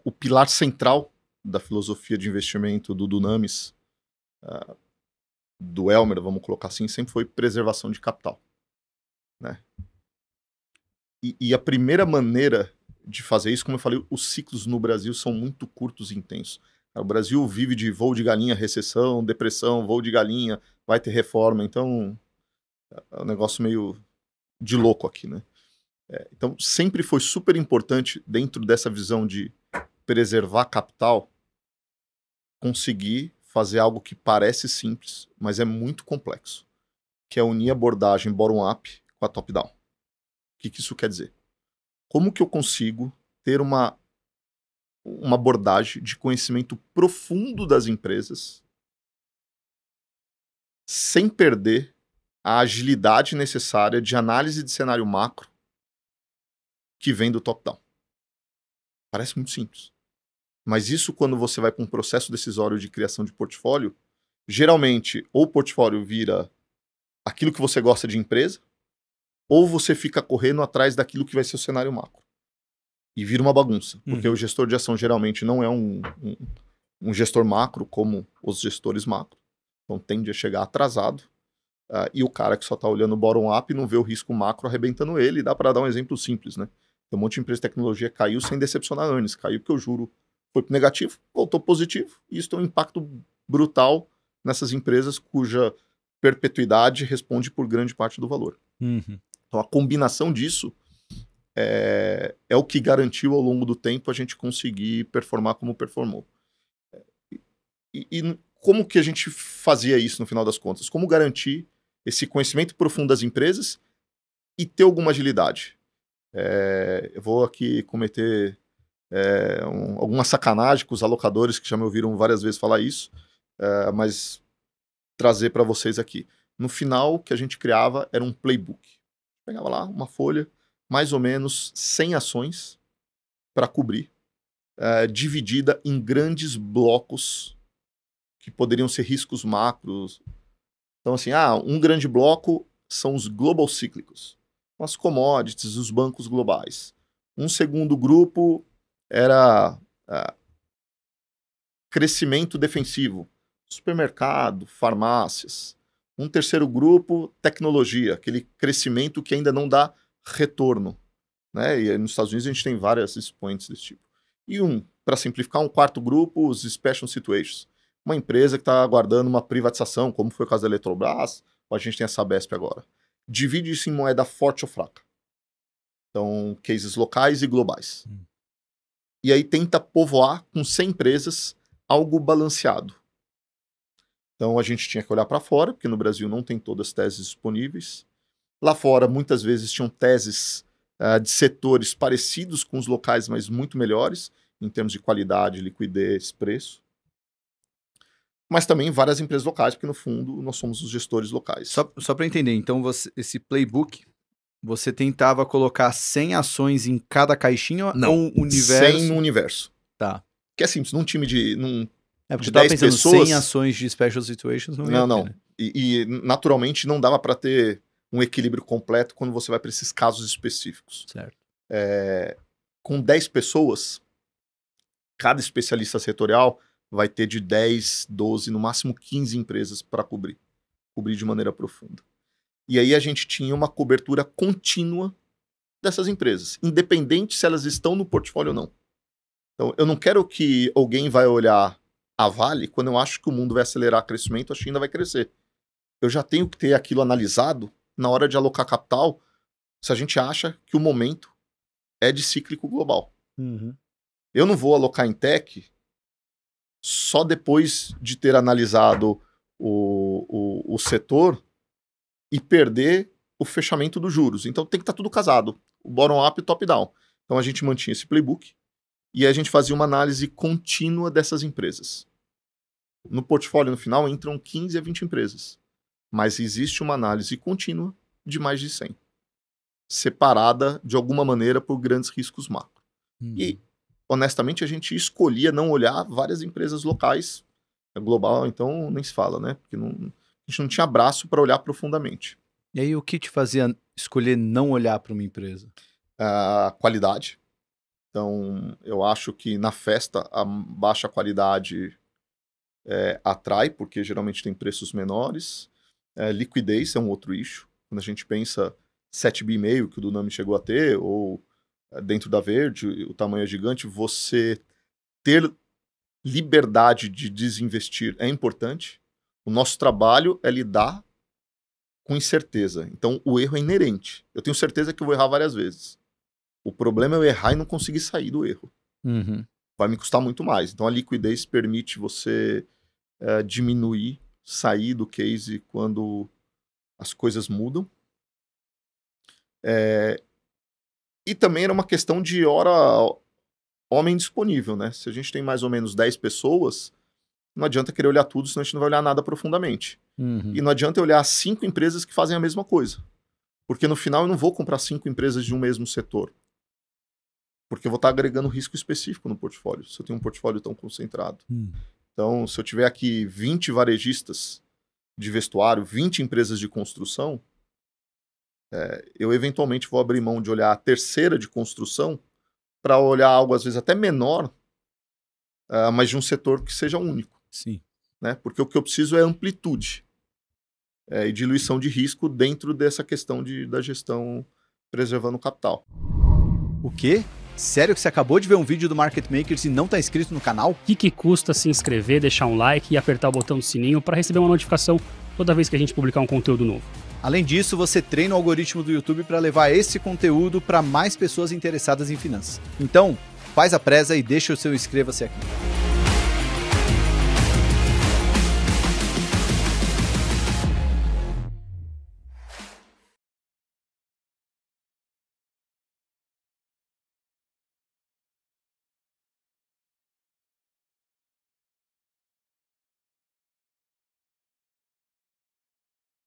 O pilar central da filosofia de investimento do Dunamis, do Elmer, vamos colocar assim, sempre foi preservação de capital, né? E a primeira maneira de fazer isso, como eu falei, os ciclos no Brasil são muito curtos e intensos. O Brasil vive de voo de galinha, recessão, depressão, voo de galinha, vai ter reforma, então é um negócio meio de louco aqui, né? Então sempre foi super importante, dentro dessa visão de preservar capital, conseguir fazer algo que parece simples, mas é muito complexo, que é unir a abordagem bottom-up com a top-down. O que isso quer dizer? Como que eu consigo ter uma abordagem de conhecimento profundo das empresas sem perder a agilidade necessária de análise de cenário macro que vem do top-down? Parece muito simples. Mas isso, quando você vai para um processo decisório de criação de portfólio, geralmente ou o portfólio vira aquilo que você gosta de empresa, ou você fica correndo atrás daquilo que vai ser o cenário macro. E vira uma bagunça, porque o gestor de ação geralmente não é um gestor macro como os gestores macro. Então tende a chegar atrasado. E o cara que só está olhando o bottom-up não vê o risco macro arrebentando ele. E dá para dar um exemplo simples, né? Tem um monte de empresa de tecnologia que caiu sem decepcionar earnings. Caiu porque o juro foi negativo, voltou positivo. E isso tem um impacto brutal nessas empresas cuja perpetuidade responde por grande parte do valor. Então a combinação disso é o que garantiu ao longo do tempo a gente conseguir performar como performou. E como que a gente fazia isso no final das contas? Como garantir esse conhecimento profundo das empresas e ter alguma agilidade? Eu vou aqui cometer alguma sacanagem com os alocadores que já me ouviram várias vezes falar isso, mas trazer para vocês aqui. No final, o que a gente criava era um playbook. Pegava lá uma folha, mais ou menos 100 ações para cobrir, dividida em grandes blocos que poderiam ser riscos macros. Então, assim, um grande bloco são os global cíclicos, as commodities, os bancos globais. Um segundo grupo era crescimento defensivo, supermercado, farmácias. Um terceiro grupo, tecnologia, aquele crescimento que ainda não dá retorno, né? E nos Estados Unidos a gente tem várias expoentes desse tipo. E para simplificar, um quarto grupo, os special situations. Uma empresa que está aguardando uma privatização, como foi o caso da Eletrobras, ou a gente tem a Sabesp agora. Divide isso em moeda forte ou fraca. Então, cases locais e globais. E aí tenta povoar com 100 empresas algo balanceado. Então a gente tinha que olhar para fora, porque no Brasil não tem todas as teses disponíveis. Lá fora, muitas vezes, tinham teses de setores parecidos com os locais, mas muito melhores, em termos de qualidade, liquidez, preço. Mas também várias empresas locais, porque no fundo nós somos os gestores locais. Só para entender, então esse playbook, você tentava colocar 100 ações em cada caixinha ou um universo? 100 no universo. Tá. Que é simples, num time de porque de eu tava 10 pensando, pessoas... 100 ações de special situations não ia ter, né? E naturalmente não dava para ter um equilíbrio completo quando você vai para esses casos específicos. Certo. Com 10 pessoas, cada especialista setorial vai ter de 10, 12, no máximo 15 empresas para cobrir de maneira profunda. E aí a gente tinha uma cobertura contínua dessas empresas, independente se elas estão no portfólio ou não. Então, eu não quero que alguém vai olhar a Vale quando eu acho que o mundo vai acelerar o crescimento, a China vai crescer. Eu já tenho que ter aquilo analisado na hora de alocar capital, se a gente acha que o momento é de cíclico global. Eu não vou alocar em tech só depois de ter analisado o setor e perder o fechamento dos juros. Então tem que estar tudo casado, o bottom-up e o top-down. Então a gente mantinha esse playbook e a gente fazia uma análise contínua dessas empresas. No portfólio, no final, entram 15 a 20 empresas. Mas existe uma análise contínua de mais de 100. Separada, de alguma maneira, por grandes riscos macro. E, honestamente, a gente escolhia não olhar várias empresas locais. Global, então, nem se fala, né? Porque a gente não tinha braço para olhar profundamente. E aí, o que te fazia escolher não olhar para uma empresa? A qualidade. Então, eu acho que na festa a baixa qualidade atrai, porque geralmente tem preços menores. Liquidez é um outro issue. Quando a gente pensa 7,5 bi que o Dunami chegou a ter, ou dentro da Verde, o tamanho é gigante, você ter liberdade de desinvestir é importante. O nosso trabalho é lidar com incerteza. Então, o erro é inerente. Eu tenho certeza que eu vou errar várias vezes. O problema é eu errar e não conseguir sair do erro. Vai me custar muito mais. Então, a liquidez permite você diminuir, sair do case quando as coisas mudam. E também era uma questão de homem disponível, né? Se a gente tem mais ou menos 10 pessoas, não adianta querer olhar tudo, senão a gente não vai olhar nada profundamente. E não adianta eu olhar 5 empresas que fazem a mesma coisa. Porque no final eu não vou comprar 5 empresas de um mesmo setor. Porque eu vou estar agregando risco específico no portfólio, se eu tenho um portfólio tão concentrado. Então, se eu tiver aqui 20 varejistas de vestuário, 20 empresas de construção, eu eventualmente vou abrir mão de olhar a terceira de construção para olhar algo, às vezes, até menor, mas de um setor que seja único. Sim. Né? Porque o que eu preciso é amplitude e diluição de risco dentro dessa questão da gestão preservando o capital. O quê? Sério que você acabou de ver um vídeo do Market Makers e não está inscrito no canal? O que custa se inscrever, deixar um like e apertar o botão do sininho para receber uma notificação toda vez que a gente publicar um conteúdo novo? Além disso, você treina o algoritmo do YouTube para levar esse conteúdo para mais pessoas interessadas em finanças. Então, faz a presa e deixa o seu inscreva-se aqui.